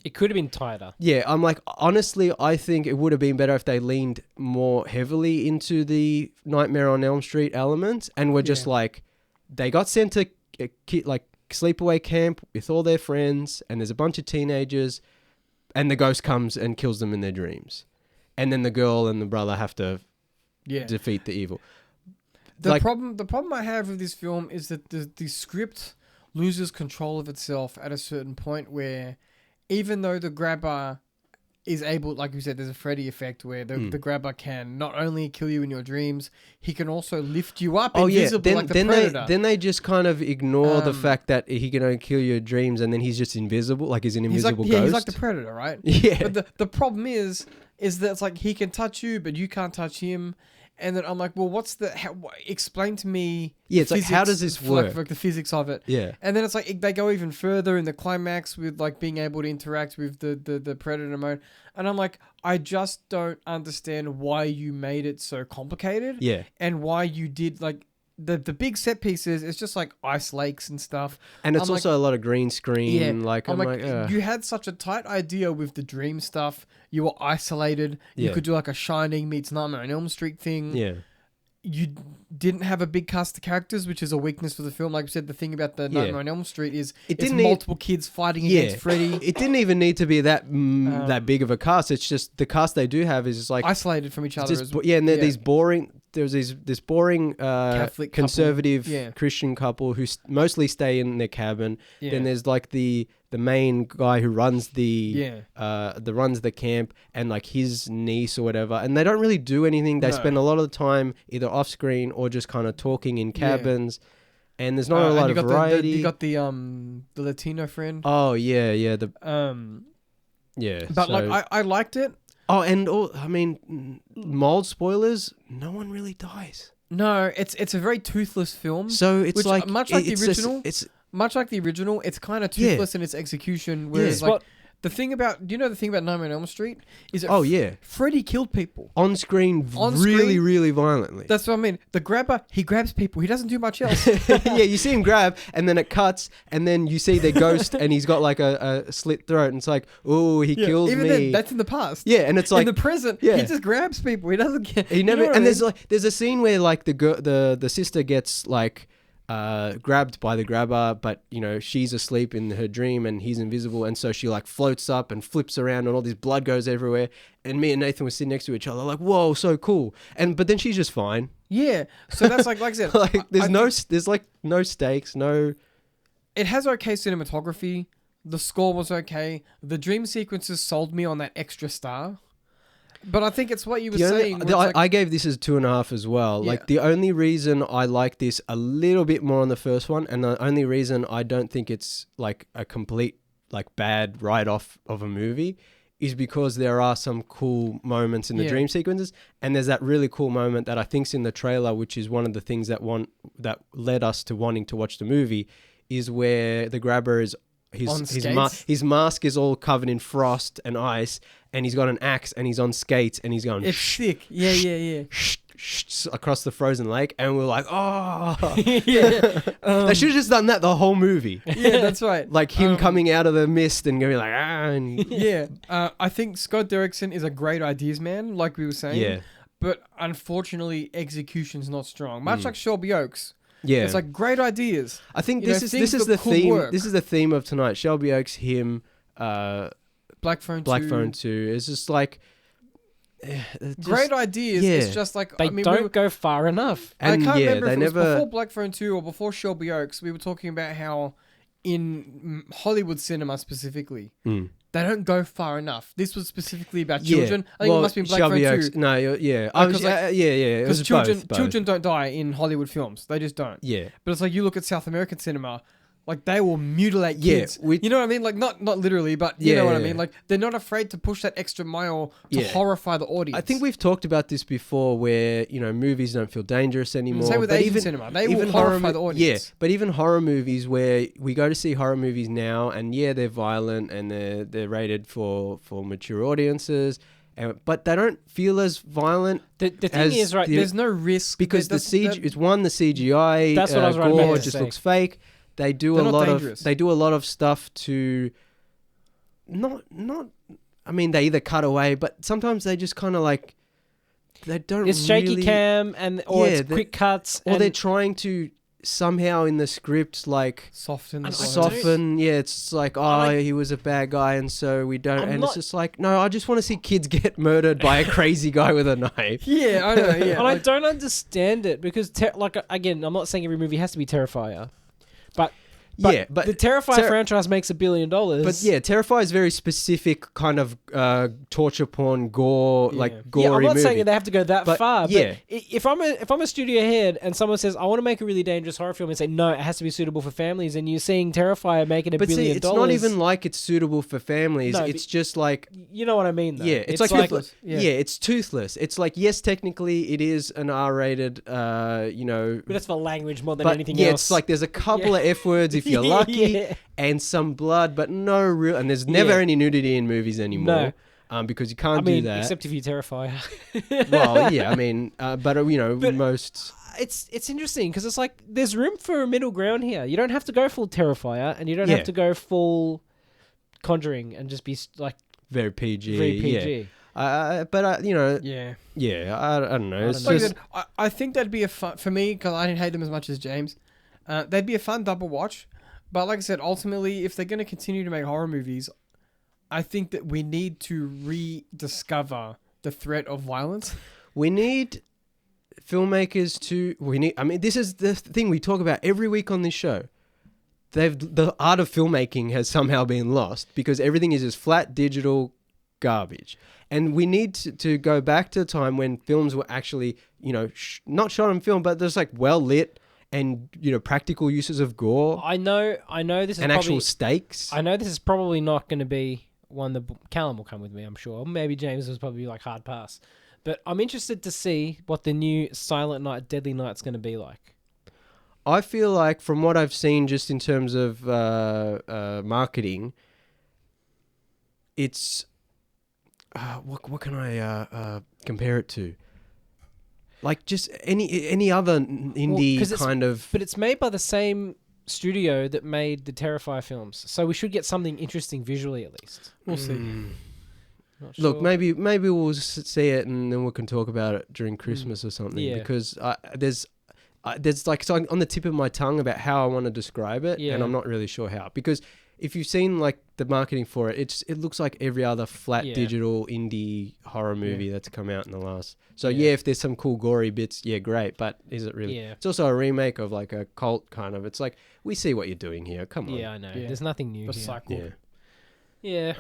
It could have been tighter. Yeah, I'm like, honestly, I think it would have been better if they leaned more heavily into the Nightmare on Elm Street elements and were just like, they got sent to sleepaway camp with all their friends, and there's a bunch of teenagers, and the ghost comes and kills them in their dreams, and then the girl and the brother have to defeat the evil. The problem I have with this film is that the script loses control of itself at a certain point, where even though the grabber is able, like you said, there's a Freddy effect where the grabber can not only kill you in your dreams, he can also lift you up invisible like the Predator. Then they just kind of ignore the fact that he can only kill your dreams, and then he's just invisible, like he's an invisible ghost. He's like the Predator, right? Yeah. But the problem is that it's like he can touch you, but you can't touch him. And then I'm like, well, explain to me. Yeah, it's like, how does this work? Like the physics of it. Yeah. And then it's like they go even further in the climax with like being able to interact with the Predator mode. And I'm like, I just don't understand why you made it so complicated. Yeah. And why you did like the big set pieces. It's just like ice lakes and stuff. And it's also a lot of green screen. Yeah. Like, I'm like, you had such a tight idea with the dream stuff. You were isolated. You could do like a Shining meets Nightmare on Elm Street thing. Yeah. You didn't have a big cast of characters, which is a weakness for the film. Like I said, the thing about the Nightmare on Elm Street is it's multiple kids fighting against Freddy. It didn't even need to be that big of a cast. It's just the cast they do have is just like isolated from each other. And they're these boring. There's this boring Catholic conservative couple. Christian couple who mostly stay in their cabin. Yeah. Then there's like the main guy who runs the camp, and like his niece or whatever, and they don't really do anything. They spend a lot of the time either off screen or just kind of talking in cabins. And there's not a lot of variety. You got the Latino friend. Oh yeah. But like I liked it. Oh, and I mean, mild spoilers. No one really dies. No, it's a very toothless film. So it's much like the original. Much like the original, it's kind of toothless in its execution. Whereas like The thing about Nightmare on Elm Street is that Oh, yeah. Freddy killed people. On screen, On really, screen? really violently. That's what I mean. The grabber, he grabs people. He doesn't do much else. Yeah, you see him grab, and then it cuts, and then you see their ghost, and he's got like a slit throat, and it's like, oh, he killed Even me. then, that's in the past. Yeah, and it's like in the present, yeah. he just grabs people. He doesn't get. he never. You know what And I mean? there's a scene where like the sister gets like grabbed by the grabber, but you know she's asleep in her dream, and he's invisible, and so she like floats up and flips around, and all this blood goes everywhere. And me and Nathan were sitting next to each other, like, whoa, so cool. But then she's just fine. Yeah. So that's like I said, Like there's like no stakes, no. it has okay cinematography. The score was okay. The dream sequences sold me on that extra star. But I think it's what you were saying. I gave this as 2.5 as well. Yeah. Like the only reason I like this a little bit more on the first one, and the only reason I don't think it's like a complete like bad write-off of a movie, is because there are some cool moments in the dream sequences, and there's that really cool moment that I think's in the trailer, which is one of the things that led us to wanting to watch the movie, is where the grabber is. His mask is all covered in frost and ice, and he's got an axe, and he's on skates, and he's going. It's sick. Yeah. Across the frozen lake, and we're like, oh, Yeah. they should have just done that the whole movie. Yeah, that's right. Like him coming out of the mist and going like, and Yeah. I think Scott Derrickson is a great ideas man, like we were saying. yeah, But unfortunately, execution's not strong. Much like Shelby Oaks. yeah. It's like great ideas. I think you know, this things is that the could theme. work. This is the theme of tonight. Shelby Oaks, him, Black Phone 2. Black Phone 2. It's just like just, Great ideas. yeah. It's just like, They I mean, don't go far enough. And I can't yeah, remember they if it was never. before Black Phone 2 or before Shelby Oaks. We were talking about how in Hollywood cinema specifically, Mm. they don't go far enough. This was specifically about Yeah. children. I think it must be Black Shelby Phone Oaks. 2. No, yeah. Oh, 'cause, like, yeah. It Because was children both. don't die in Hollywood films. They just don't. Yeah. But it's like you look at South American cinema, like they will mutilate Yeah, kids. You know what I mean? Like not literally, but you know what I mean? Like they're not afraid to push that extra mile to Yeah. horrify the audience. I think we've talked about this before, where you know movies don't feel dangerous anymore. Same with but Asian even cinema. They even will horror horrify the audience. Yeah, but even horror movies, where we go to see horror movies now, and yeah, they're violent and they're rated for mature audiences, but they don't feel as violent. The thing as is, right, There's no risk because the CGI. That's what I was right about gore to just say. looks fake. They do They're a not lot dangerous. of they do a lot of stuff to not. I mean, they either cut away, but sometimes they just kind of like they don't. it's shaky really, cam or Yeah, it's quick cuts. or and they're trying to somehow in the script like soften. And the I violence. soften. Yeah, it's like he was a bad guy, and so we don't. I'm And not- it's just like no, I just want to see kids get murdered by a crazy guy with a knife. Yeah, I know. Yeah, and I don't understand it because, again, I'm not saying every movie has to be Terrifier, but Yeah, but the Terrifier franchise makes $1 billion. But yeah, Terrifier is very specific kind of torture porn, gore, like gory yeah, I'm not movie. saying they have to go that But, far. yeah. But if I'm a studio head and someone says I want to make a really dangerous horror film and say no, it has to be suitable for families, and you're seeing Terrifier making $1 But billion. see, it's not even like it's suitable for families. No, it's just like you know what I mean. Though. yeah, it's like toothless. yeah. Yeah. It's toothless. It's like yes, technically it is an R-rated, you know. But that's for language more than But anything yeah, else. it's like there's a couple of F words if you're lucky, Yeah. and some blood, but no real. And there's never Yeah. any nudity in movies anymore. Because you can't I mean, do that. except if you Terrifier. Well, yeah, I mean, but you know, But- most. It's interesting because it's like there's room for a middle ground here. You don't have to go full Terrifier, and you don't Yeah. have to go full Conjuring and just be like Very PG. very PG. Yeah. But you know, Yeah. yeah, I don't know. It's Like I just said, I think that'd be a fun for me because I didn't hate them as much as James. They'd be a fun double watch, but like I said, ultimately, if they're going to continue to make horror movies, I think that we need to rediscover the threat of violence. we need filmmakers to. I mean, this is the thing we talk about every week on this show. The art of filmmaking has somehow been lost because everything is just flat digital garbage. And we need to go back to a time when films were actually, you know, not shot on film, but there's like well lit and, you know, practical uses of gore I know. This is and probably, actual stakes. I know this is probably not going to be one that Callum will come with me. I'm sure. Maybe James was probably like hard pass, but I'm interested to see what the new Silent Night, Deadly Night's going to be like. I feel like from what I've seen just in terms of marketing, it's what can I compare it to? Like just any other indie kind of. But it's made by the same studio that made the Terrifier films, so we should get something interesting visually at least. We'll see. Not Look, sure. maybe we'll see it and then we can talk about it during Christmas or something. Yeah. Because there's like so on the tip of my tongue about how I want to describe it, Yeah. and I'm not really sure how. Because if you've seen like the marketing for it, it looks like every other flat digital indie horror movie that's come out in the last. So if there's some cool gory bits, great. But is it really? Yeah. It's also a remake of like a cult kind of. It's like we see what you're doing here. Come on. Yeah, I know. Yeah. There's nothing new here. Recycled. Yeah.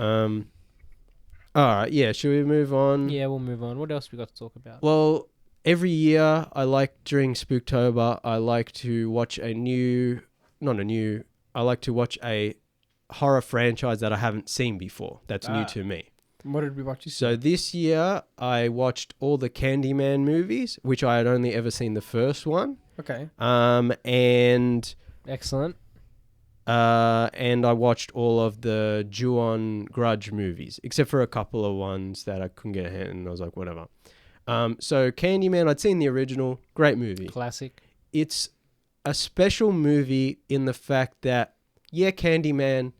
All right. Yeah. Should we move on? Yeah, we'll move on. What else we got to talk about? Well, every year I like during Spooktober, I like to watch I like to watch a horror franchise that I haven't seen before. That's new to me. What did we watch? So this year I watched all the Candyman movies, which I had only ever seen the first one. Okay. And Excellent. I watched all of the Ju-on Grudge movies, except for a couple of ones that I couldn't get a hand, and I was like, whatever. So Candyman, I'd seen the original, great movie. Classic. It's a special movie in the fact that, Candyman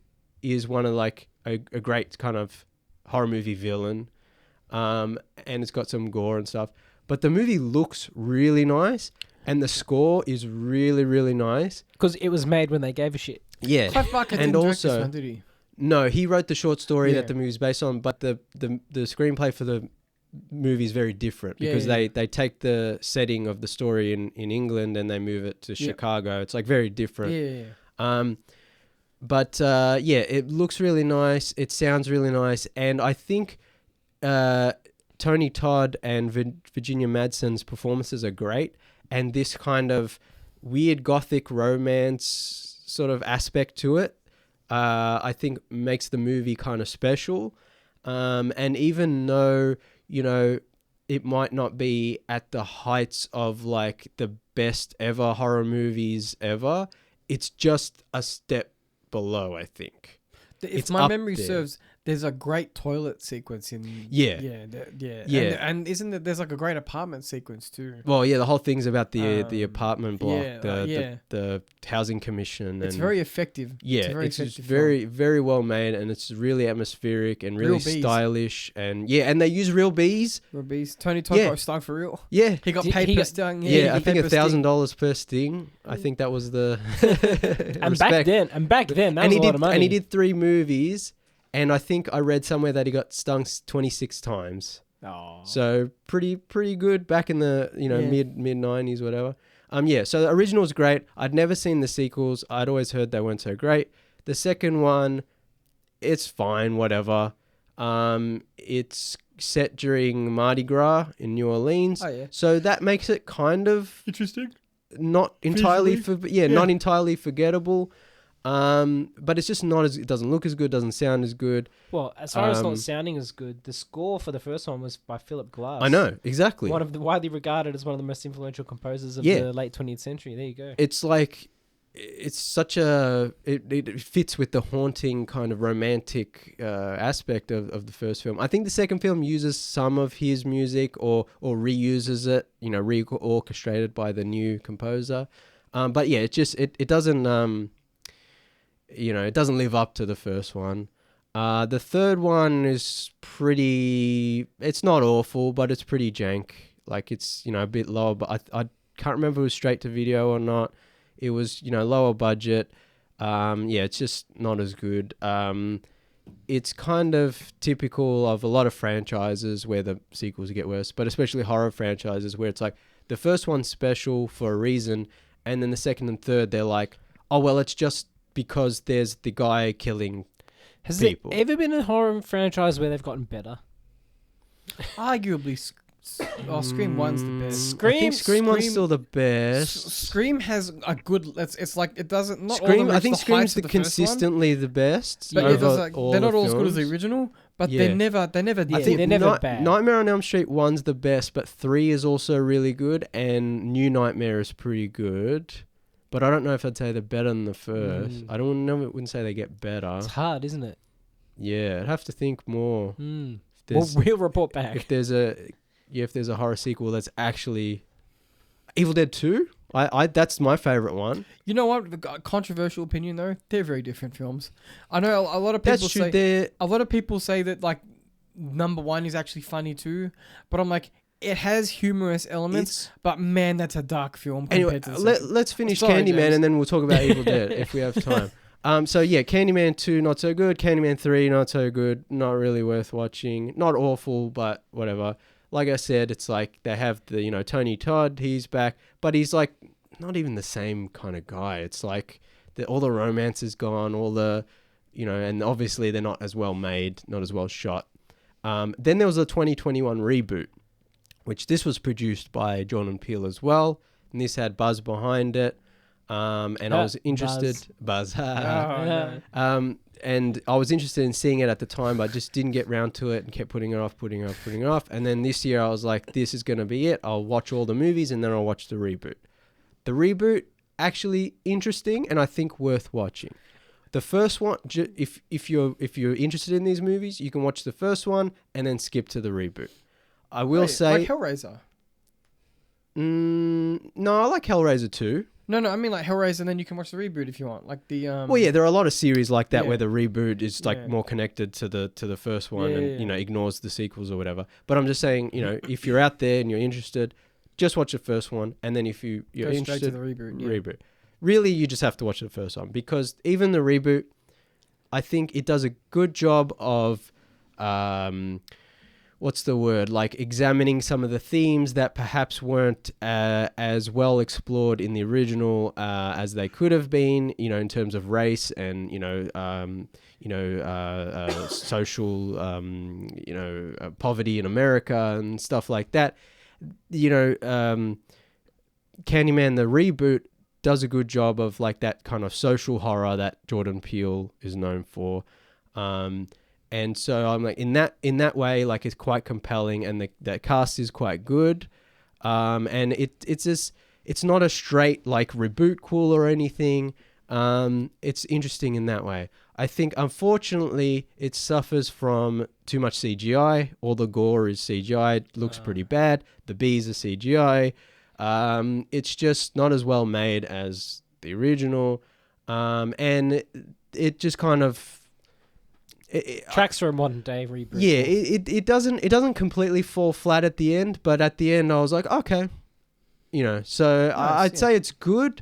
is one of like a great kind of horror movie villain, and it's got some gore and stuff. But the movie looks really nice, and the score is really, really nice. Because it was made when they gave a shit. Yeah, Clive Barker didn't direct this one, did he? No, he wrote the short story that the movie's based on, but the screenplay for the movie is very different because they take the setting of the story in England and they move it to Chicago. It's like very different. Yeah. But it looks really nice. It sounds really nice, and I think Tony Todd and Virginia Madsen's performances are great. And this kind of weird gothic romance sort of aspect to it, I think makes the movie kind of special. And even though, it might not be at the heights of like the best ever horror movies ever, it's just a step below, I think. If my memory serves, there's a great toilet sequence in... Yeah. And isn't there's like a great apartment sequence too? Well, the whole thing's about the apartment block, Yeah, the housing commission. It's and very effective. Yeah, it's just very, very well made, and it's really atmospheric and really stylish. And and they use real bees. Real bees. Tony Todd got stung for real. Yeah. He got paper stung. Yeah, I think $1,000 per sting. I think that was the... And back then, that was a lot of money. And he did 3 movies. And I think I read somewhere that he got stung 26 times. Oh. So pretty good back in the mid 90s, whatever. So the original's great. I'd never seen the sequels. I'd always heard they weren't so great. The second one, it's fine, whatever. It's set during Mardi Gras in New Orleans. Oh, yeah. So that makes it kind of interesting. Not entirely not entirely forgettable. But it's just not it doesn't look as good, doesn't sound as good. Well, as far as not sounding as good, the score for the first one was by Philip Glass. I know, exactly. One of the widely regarded as one of the most influential composers of the late 20th century. There you go. It's like it's such it fits with the haunting kind of romantic aspect of the first film. I think the second film uses some of his music or reuses it, reorchestrated by the new composer. But it doesn't it doesn't live up to the first one. The third one is it's not awful, but it's pretty jank. Like it's, a bit lower, but I can't remember if it was straight to video or not. It was, lower budget. It's just not as good. It's kind of typical of a lot of franchises where the sequels get worse, but especially horror franchises where it's like the first one's special for a reason, and then the second and third, they're like, oh, well, it's just because there's the guy killing people. Has there ever been a horror franchise where they've gotten better? Arguably, Scream 1's the best. I think Scream 1's still the best. Scream has a good... It's like, it doesn't... Not Scream, all I think Scream's consistently the best. But they're not all as good as the original, but they're never I think they're never bad. Nightmare on Elm Street 1's the best, but 3 is also really good, and New Nightmare is pretty good. But I don't know if I'd say they're better than the first. I wouldn't say they get better. It's hard, isn't it? I'd have to think more. Well, There's we'll report back. if there's a horror sequel that's actually Evil Dead 2. I that's my favorite one. You know what? Controversial opinion though, they're very different films. I know a lot of people That's true. say a lot of people say that like number one is actually funny too, but I'm like, it has humorous elements, but man, that's a dark film. Anyway, let's finish Candyman James. and then we'll talk about Evil Dead if we have time. So yeah, Candyman 2 not so good. Candyman 3 not so good. Not really worth watching. Not awful, but whatever. Like I said, it's like they have the Tony Todd. He's back, but he's like not even the same kind of guy. It's like all the romance is gone. All the and obviously they're not as well made, not as well shot. Then there was a 2021 reboot, which this was produced by Jordan Peele as well, and this had buzz behind it. And I was interested. Buzz. And I was interested in seeing it at the time, but I just didn't get round to it and kept putting it off. And then this year I was like, this is going to be it. I'll watch all the movies and then I'll watch the reboot. The reboot, actually interesting and I think worth watching. The first one, if you're interested in these movies, you can watch the first one and then skip to the reboot. I will say... Like Hellraiser? No, I like Hellraiser too. No, I mean like Hellraiser, and then you can watch the reboot if you want. Like the Well, yeah, there are a lot of series like that where the reboot is like more connected to the first one and ignores the sequels or whatever. But I'm just saying, if you're out there and you're interested, just watch the first one, and then if you're go interested, straight to the reboot. Reboot. Really, you just have to watch the first one because even the reboot, I think it does a good job of what's the word? Like examining some of the themes that perhaps weren't as well explored in the original as they could have been, in terms of race and, social, poverty in America and stuff like that. Candyman, the reboot, does a good job of like that kind of social horror that Jordan Peele is known for. And so I'm like, in that way, like it's quite compelling, and the cast is quite good. And it's not a straight like reboot cool or anything. It's interesting in that way. I think unfortunately it suffers from too much CGI. All the gore is CGI. It looks pretty bad. The bees are CGI. It's just not as well made as the original. And it just kind of tracks for a modern day reboot. Yeah, it doesn't completely fall flat at the end, but at the end I was like, okay, so nice, I'd say it's good,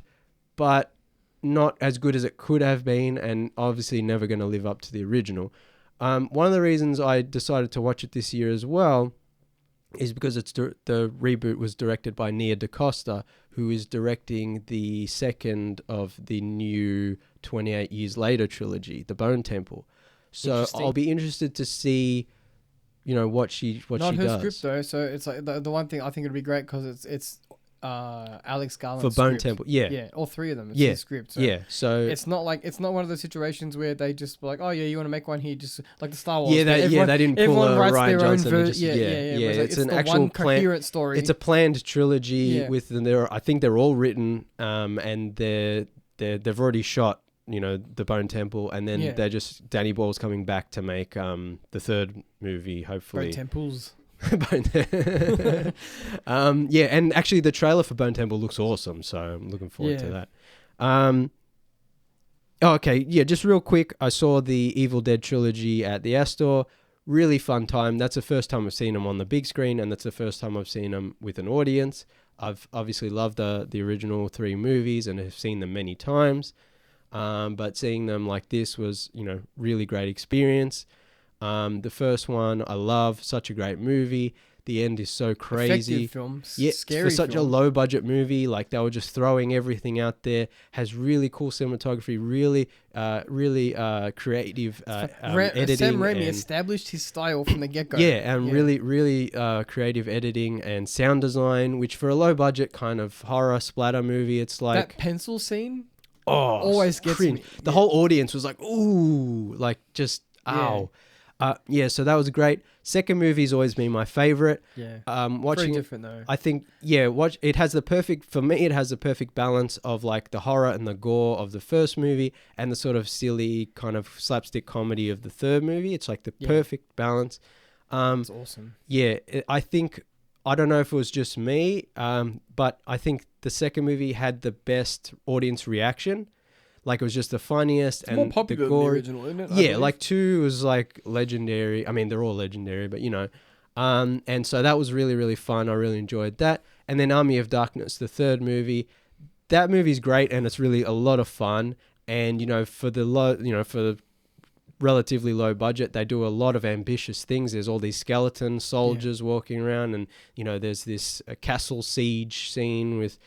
but not as good as it could have been, and obviously never going to live up to the original. One of the reasons I decided to watch it this year as well is because the reboot was directed by Nia DaCosta, who is directing the second of the new 28 Years Later trilogy, The Bone Temple. So I'll be interested to see, what she does. Not her script though. So it's like the one thing I think it'd be great because it's Alex Garland's for Bone script. Temple. Yeah, all three of them. It's his script. So so it's not one of those situations where they just like, oh yeah, you want to make one here, just like the Star Wars. Yeah, they didn't pull everyone a writes Ryan their Johnson. own version. It's an the actual one coherent story. It's a planned trilogy with I think they're all written, and they've already shot. The Bone Temple, and then they're just Danny Boyle's coming back to make the third movie, hopefully. Bone Temples. And actually the trailer for Bone Temple looks awesome, so I'm looking forward to that. Just real quick, I saw the Evil Dead trilogy at the Astor. Really fun time. That's the first time I've seen them on the big screen, and that's the first time I've seen them with an audience. I've obviously loved the original 3 movies and have seen them many times. But seeing them like this was, really great experience. The first one I love, such a great movie. The end is so crazy. Effective film, scary for such a low budget movie, like they were just throwing everything out there. Has really cool cinematography, really creative editing. Sam Raimi established his style from the get-go. Really creative editing and sound design, which for a low budget kind of horror splatter movie, it's like that pencil scene. Always gets cringe. me. The whole audience was like, ooh, like just ow. Yeah, so that was great. Second movie's always been my favorite. Yeah. Watching Very different though. I think, it has the perfect balance of like the horror and the gore of the first movie and the sort of silly kind of slapstick comedy of the third movie. It's like the perfect balance. That's awesome. Yeah, I don't know if it was just me, but I think the second movie had the best audience reaction. Like, it was just the funniest and more popular the gory. than the original, isn't it? Yeah, like 2 was like legendary. I mean, they're all legendary, but you know. And so that was really, really fun. I really enjoyed that. And then Army of Darkness, the third movie. That movie's great and it's really a lot of fun. And, you know, for the relatively low budget, they do a lot of ambitious things. There's all these skeleton soldiers walking around, and you know there's this castle siege scene with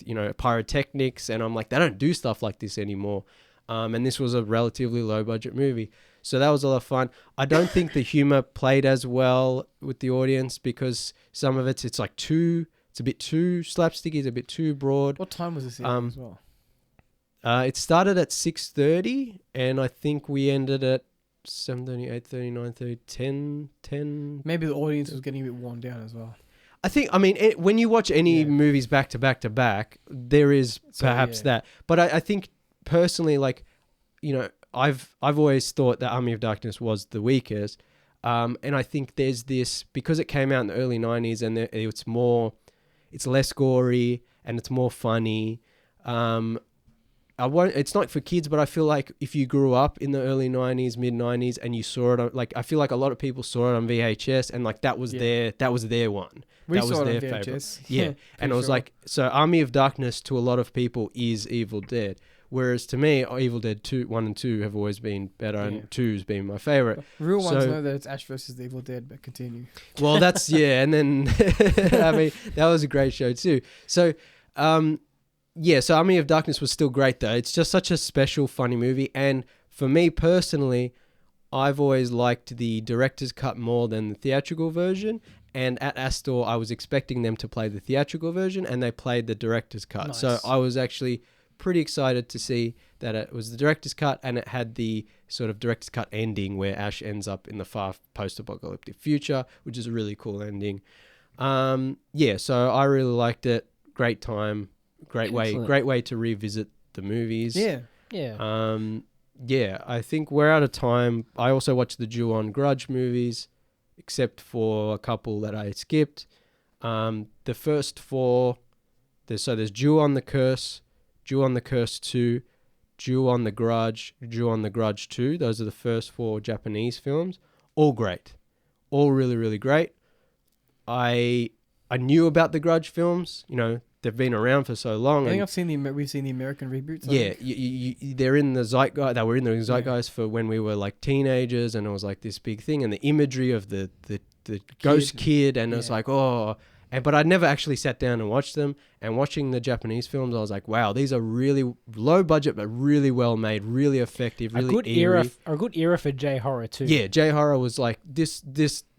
you know pyrotechnics, and I'm like, they don't do stuff like this anymore. And this was a relatively low budget movie, so that was a lot of fun. I don't think the humor played as well with the audience because some of it's like it's a bit too slapsticky, it's a bit too broad. What time was this as well? It started at 6:30, and I think we ended at 7:30, 8:30, 9:30, 10. Maybe the audience was getting a bit worn down as well. I mean, when you watch any movies back to back to back, there is perhaps that. But I think personally, like, you know, I've always thought that Army of Darkness was the weakest. And I think there's this, because it came out in the early 90s and it's less gory and it's more funny. It's not for kids, but I feel like if you grew up in the early 90s, mid 90s, and you saw it, like, I feel like a lot of people saw it on VHS, and like that was their one. We that saw was it their on VHS. favorite. Yeah. And it was like, so Army of Darkness to a lot of people is Evil Dead. Whereas to me, Evil Dead 1 and 2 have always been better, and 2's been my favorite. Real ones know that it's Ash versus the Evil Dead, but continue. Well, that's, and then, I mean, that was a great show too. So, so Army of Darkness was still great though. It's just such a special, funny movie. And for me personally, I've always liked the director's cut more than the theatrical version. And at Astor, I was expecting them to play the theatrical version, and they played the director's cut. Nice. So I was actually pretty excited to see that it was the director's cut, and it had the sort of director's cut ending where Ash ends up in the far post-apocalyptic future, which is a really cool ending. So I really liked it. Great time. Great way to revisit the movies. I think we're out of time. I also watched the Ju-on Grudge movies, except for a couple that I skipped. The first 4, there's Ju-on the Curse, Ju-on the Curse 2, Ju-on the Grudge, Ju-on the Grudge 2. Those are the first 4 Japanese films. All great. All really, really great. I knew about the Grudge films, you know, they've been around for so long. I think we've seen the American reboots. They're in the zeitgeist. They were in the zeitgeist for when we were like teenagers, and it was like this big thing. And the imagery of the ghost kid, and it was like, but I never actually sat down and watched them. And watching the Japanese films, I was like, wow, these are really low budget, but really well made, really effective, really eerie. A good era for J horror too. Yeah, J horror was like this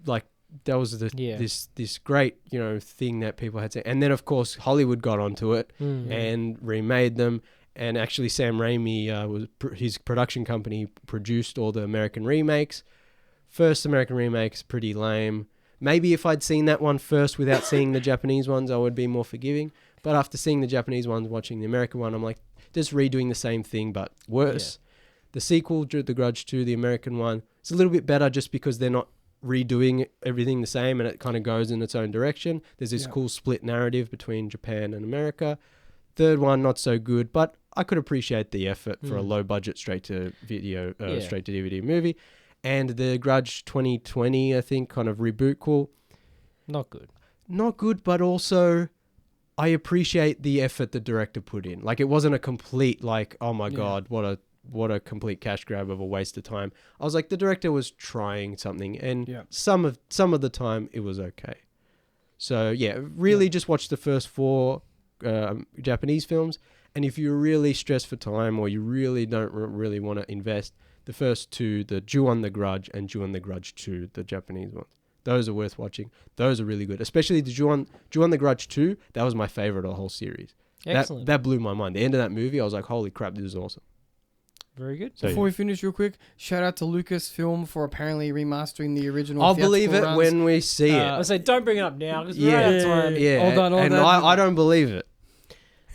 like. That was this great, you know, thing that people had to, and then of course Hollywood got onto it and remade them. And actually, Sam Raimi his production company produced all the American remakes. First American remake's pretty lame. Maybe if I'd seen that one first without seeing the Japanese ones, I would be more forgiving. But after seeing the Japanese ones, watching the American one, I'm like, just redoing the same thing but worse. The sequel, The Grudge 2, the American one, it's a little bit better just because they're not redoing everything the same, and it kind of goes in its own direction. There's this cool split narrative between Japan and America. Third one, not so good, but I could appreciate the effort for a low budget straight to DVD movie. And the Grudge 2020, I think, kind of reboot, cool. Not good, but also I appreciate the effort the director put in. Like, it wasn't a complete like, oh my god, what a complete cash grab of a waste of time. I was like, the director was trying something, and some of the time it was okay. So really just watch the first 4 Japanese films, and if you're really stressed for time or you really don't really want to invest, the first 2, the Ju-on the Grudge and Ju-on the Grudge 2, the Japanese ones, those are worth watching. Those are really good, especially the Ju-on the Grudge 2. That was my favorite of the whole series. Excellent. That blew my mind. The end of that movie, I was like, holy crap, this is awesome. Very good. So, Before we finish, real quick, shout out to Lucasfilm for apparently remastering the original. I'll believe it theatrical runs. when we see I it. say don't bring it up now because we're Yeah. out of time. Yeah, Hold on, and I don't believe it.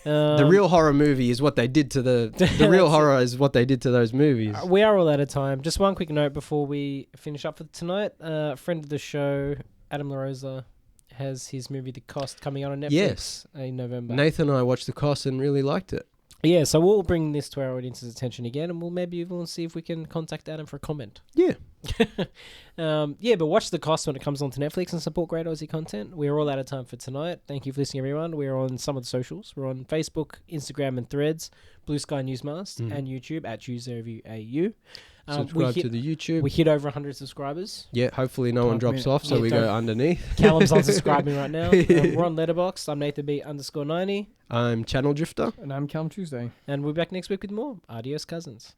The real horror movie is what they did to the real horror is what they did to those movies. We are all out of time. Just one quick note before we finish up for tonight. Friend of the show, Adam LaRosa, has his movie The Cost coming out on Netflix Yes. in November. Nathan and I watched The Cost and really liked it. Yeah, so we'll bring this to our audience's attention again, and we'll see if we can contact Adam for a comment. Yeah. But watch The Cost when it comes onto Netflix and support great Aussie content. We're all out of time for tonight. Thank you for listening, everyone. We're on some of the socials. We're on Facebook, Instagram, and Threads, Blue Sky Newsmast, and YouTube at Tuesday Review AU. Subscribe to the YouTube. We hit over 100 subscribers. Yeah, hopefully no one drops off, so Yeah, we don't- go underneath. Callum's unsubscribing right now. We're on Letterboxd. I'm Nathan B _90. I'm Channel Drifter. And I'm Callum Tuesday. And we'll be back next week with more. Adios, cousins.